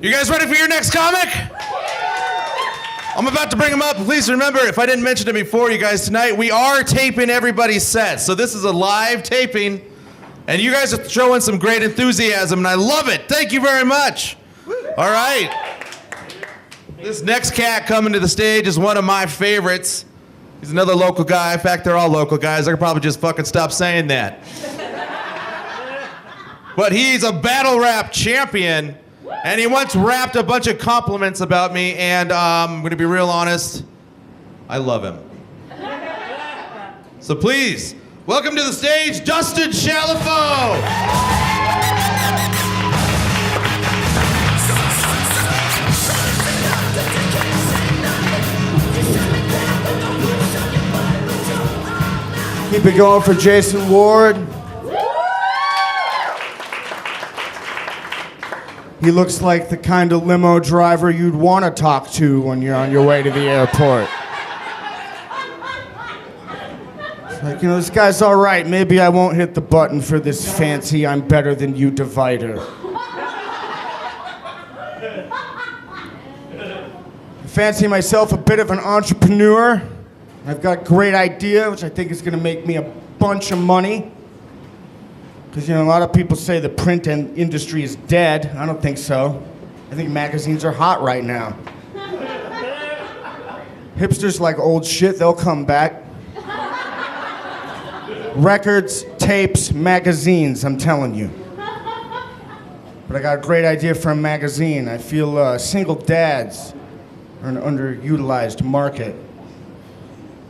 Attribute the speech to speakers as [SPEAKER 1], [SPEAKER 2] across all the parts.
[SPEAKER 1] You guys ready for your next comic? I'm about to bring him up. Please remember, if I didn't mention it before, you guys, tonight we are taping everybody's sets. So this is a live taping, and you guys are showing some great enthusiasm, and I love it. Thank you very much. All right. This next cat coming to the stage is one of my favorites. He's another local guy. In fact, they're all local guys. I could probably just fucking stop saying that. But he's a battle rap champion, and he once rapped a bunch of compliments about me, and I'm gonna be real honest, I love him. So please, welcome to the stage, Dustin Chalifoux!
[SPEAKER 2] Keep it going for Jason Ward. He looks like the kind of limo driver you'd want to talk to when you're on your way to the airport. It's like, you know, this guy's all right. Maybe I won't hit the button for this fancy I'm better than you divider. I fancy myself a bit of an entrepreneur. I've got a great idea, which I think is going to make me a bunch of money. Because, you know, a lot of people say the print industry is dead. I don't think so. I think magazines are hot right now. Hipsters like old shit, they'll come back. Records, tapes, magazines, I'm telling you. But I got a great idea for a magazine. I feel single dads are an underutilized market.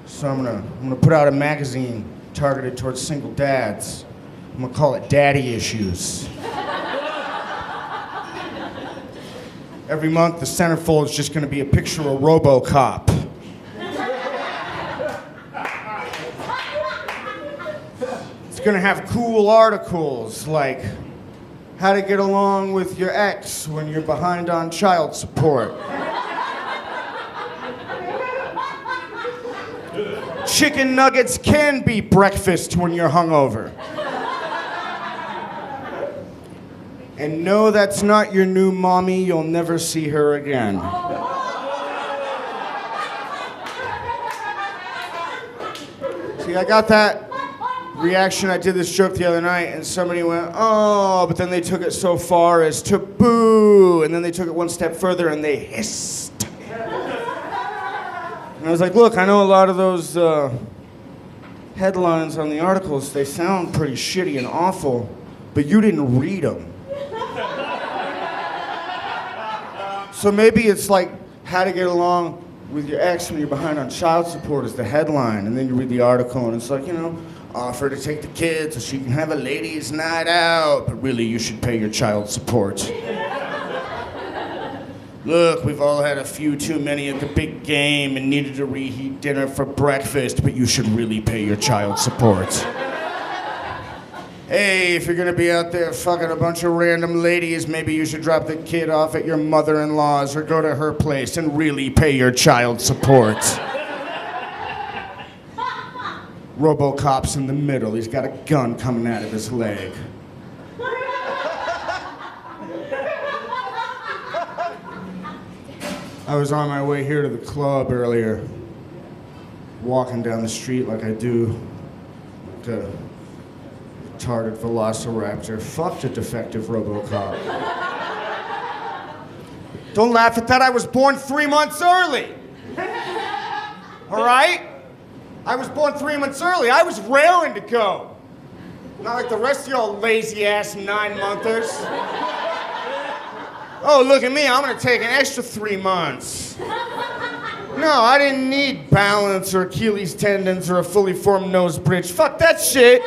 [SPEAKER 2] So I'm gonna put out a magazine targeted towards single dads. I'm gonna call it Daddy Issues. Every month, the centerfold is just gonna be a picture of RoboCop. It's gonna have cool articles like how to get along with your ex when you're behind on child support. Chicken nuggets can be breakfast when you're hungover. And no, that's not your new mommy. You'll never see her again. See, I got that reaction. I did this joke the other night, and somebody went, oh, but then they took it so far as to boo, and then they took it one step further and they hissed. And I was like, look, I know a lot of those headlines on the articles, they sound pretty shitty and awful, but you didn't read them. So maybe it's like how to get along with your ex when you're behind on child support is the headline, and then you read the article and it's like, you know, offer to take the kids so she can have a ladies' night out, but really you should pay your child support. Look, we've all had a few too many at the big game and needed to reheat dinner for breakfast, but you should really pay your child support. Hey, if you're gonna be out there fucking a bunch of random ladies, maybe you should drop the kid off at your mother-in-law's or go to her place and really pay your child support. RoboCop's in the middle. He's got a gun coming out of his leg. I was on my way here to the club earlier, walking down the street like I do, like a retarded velociraptor. Fuck the defective RoboCop. Don't laugh at that, I was born 3 months early. All right? I was born 3 months early. I was raring to go. Not like the rest of y'all lazy-ass 9-monthers. Oh, look at me, I'm gonna take an extra 3 months. No, I didn't need balance or Achilles tendons or a fully formed nose bridge. Fuck that shit.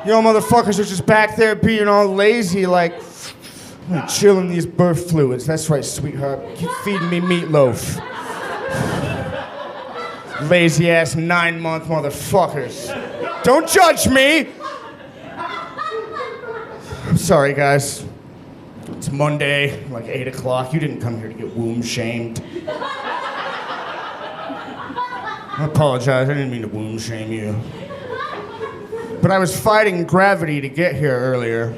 [SPEAKER 2] Y'all motherfuckers are just back there being all lazy like, I'm chilling these birth fluids. That's right, sweetheart. Keep feeding me meatloaf. Lazy ass 9-month motherfuckers. Don't judge me! I'm sorry, guys. It's Monday, like 8 o'clock. You didn't come here to get womb shamed. I apologize, I didn't mean to womb shame you. But I was fighting gravity to get here earlier.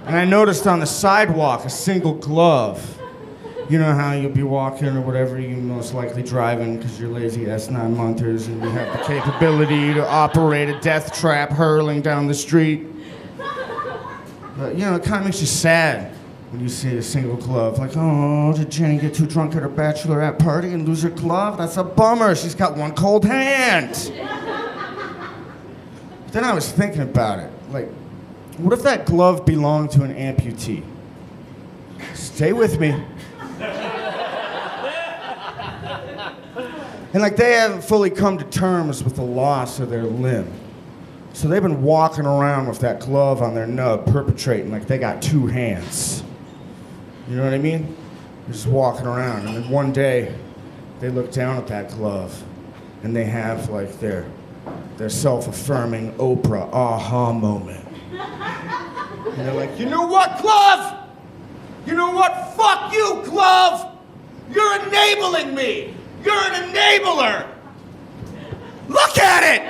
[SPEAKER 2] And I noticed on the sidewalk a single glove. You know how you'll be walking or whatever, you most likely driving because you're lazy ass 9-monthers and you have the capability to operate a death trap hurling down the street. But you know, it kind of makes you sad when you see a single glove. Like, oh, did Jenny get too drunk at her bachelorette party and lose her glove? That's a bummer. She's got one cold hand. Then I was thinking about it. Like, what if that glove belonged to an amputee? Stay with me. And like they haven't fully come to terms with the loss of their limb. So they've been walking around with that glove on their nub, perpetrating like they got two hands. You know what I mean? They're just walking around, and then one day they look down at that glove and they have like their self-affirming Oprah aha moment. And they're like, you know what, glove? You know what? Fuck you, glove! You're enabling me! You're an enabler! Look at it!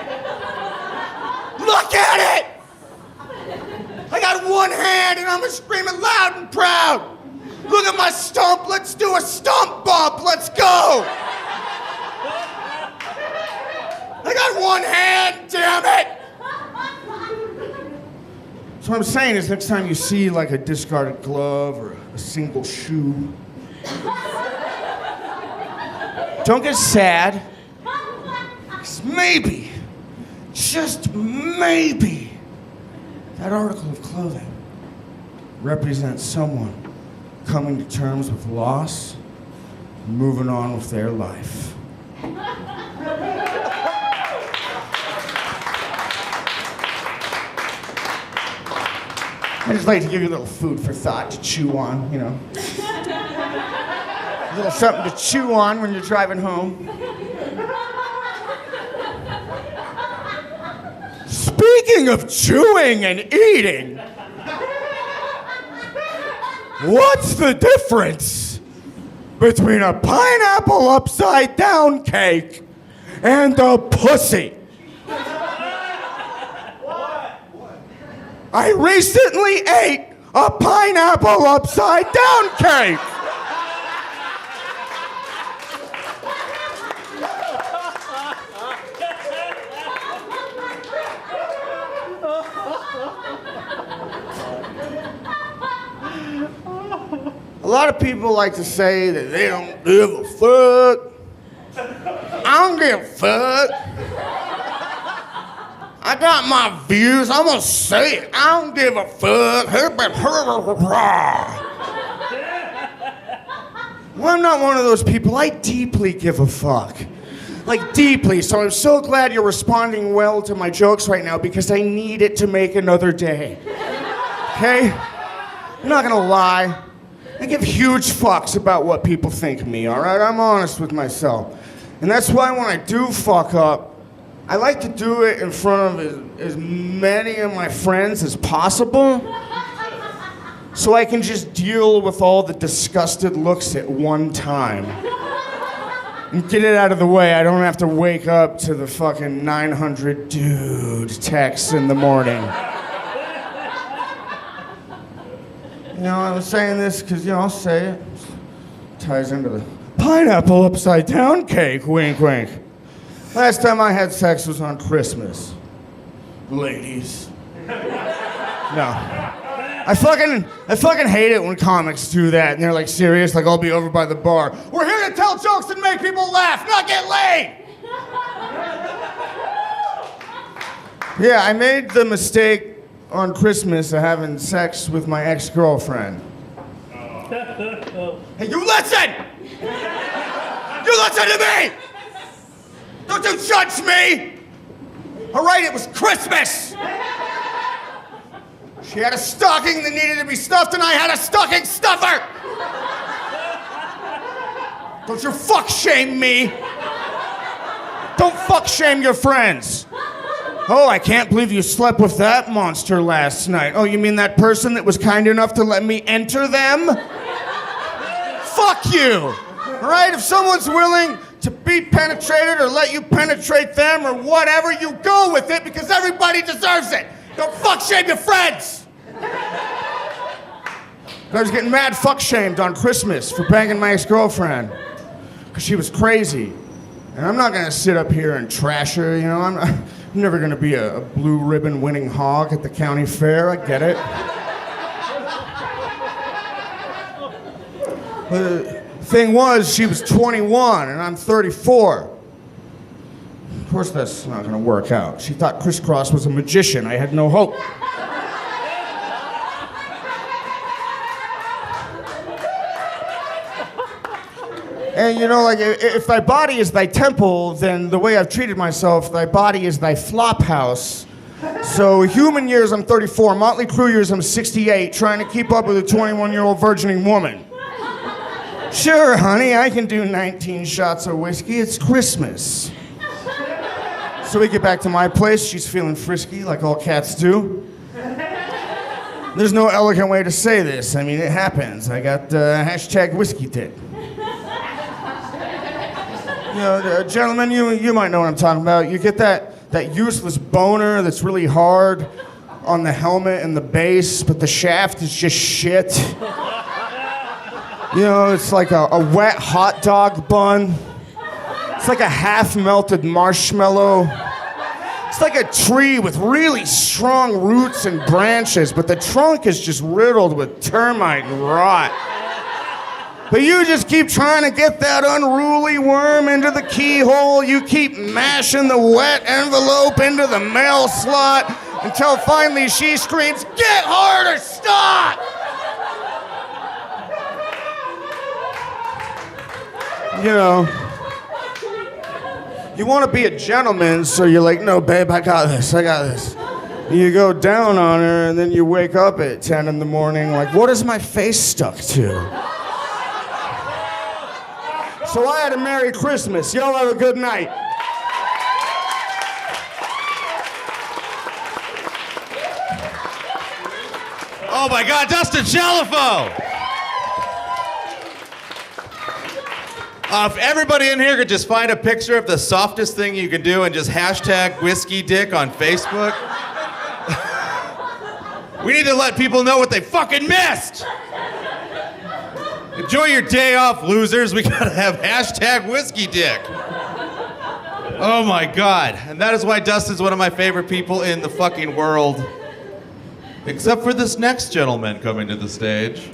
[SPEAKER 2] Look at it! I got one hand and I'm screaming loud and proud! Look at my stump! Let's do a stump bump! Let's go! I got one hand, damn it! So what I'm saying is next time you see like a discarded glove or a single shoe, don't get sad. 'Cause maybe, just maybe, that article of clothing represents someone coming to terms with loss and moving on with their life. I just like to give you a little food for thought to chew on, you know. A little something to chew on when you're driving home. Speaking of chewing and eating, what's the difference between a pineapple upside down cake and a pussy? I recently ate a pineapple upside down cake. A lot of people like to say that they don't give a fuck. I don't give a fuck. I got my views. I'm gonna say it. I don't give a fuck. Well, I'm not one of those people. I deeply give a fuck. Like, deeply. So I'm so glad you're responding well to my jokes right now because I need it to make another day. Okay? I'm not gonna lie. I give huge fucks about what people think of me, all right? I'm honest with myself. And that's why when I do fuck up, I like to do it in front of as many of my friends as possible so I can just deal with all the disgusted looks at one time. And get it out of the way. I don't have to wake up to the fucking 900 dude texts in the morning. You know, I'm saying this because, you know, I'll say it. Ties into the pineapple upside down cake, wink, wink. Last time I had sex was on Christmas. Ladies. No. I fucking hate it when comics do that and they're like serious, like I'll be over by the bar. We're here to tell jokes and make people laugh, not get laid! Yeah, I made the mistake on Christmas of having sex with my ex-girlfriend. Hey, you listen! You listen to me! Don't you judge me! All right, it was Christmas! She had a stocking that needed to be stuffed and I had a stocking stuffer! Don't you fuck shame me! Don't fuck shame your friends! Oh, I can't believe you slept with that monster last night. Oh, you mean that person that was kind enough to let me enter them? Fuck you! All right, if someone's willing to be penetrated or let you penetrate them or whatever, you go with it because everybody deserves it. Don't fuck shame your friends! I was getting mad fuck shamed on Christmas for banging my ex-girlfriend. Because she was crazy. And I'm not going to sit up here and trash her, you know. I'm never going to be a blue ribbon winning hog at the county fair. I get it. The thing was, she was 21 and I'm 34. Of course, that's not going to work out. She thought Crisscross was a magician. I had no hope. And you know, like, if thy body is thy temple, then the way I've treated myself, thy body is thy flop house. So human years, I'm 34. Motley Crue years, I'm 68, trying to keep up with a 21-year-old virgining woman. Sure, honey, I can do 19 shots of whiskey. It's Christmas. So we get back to my place. She's feeling frisky, like all cats do. There's no elegant way to say this. I mean, it happens. I got hashtag whiskey dick. You know, gentlemen, you might know what I'm talking about. You get that useless boner that's really hard on the helmet and the base, but the shaft is just shit. You know, it's like a wet hot dog bun. It's like a half-melted marshmallow. It's like a tree with really strong roots and branches, but the trunk is just riddled with termite and rot. But you just keep trying to get that unruly worm into the keyhole. You keep mashing the wet envelope into the mail slot until finally she screams, "Get hard or stop!" You know, you want to be a gentleman, so you're like, "No, babe, I got this. And you go down on her, and then you wake up at 10 in the morning like, what is my face stuck to? So I had a Merry Christmas. Y'all have a good night.
[SPEAKER 1] Oh my God, Dustin Chalifoux! If everybody in here could just find a picture of the softest thing you can do and just hashtag whiskey dick on Facebook. We need to let people know what they fucking missed. Enjoy your day off, losers. We gotta have hashtag whiskey dick. Oh my God. And that is why Dustin's one of my favorite people in the fucking world. Except for this next gentleman coming to the stage.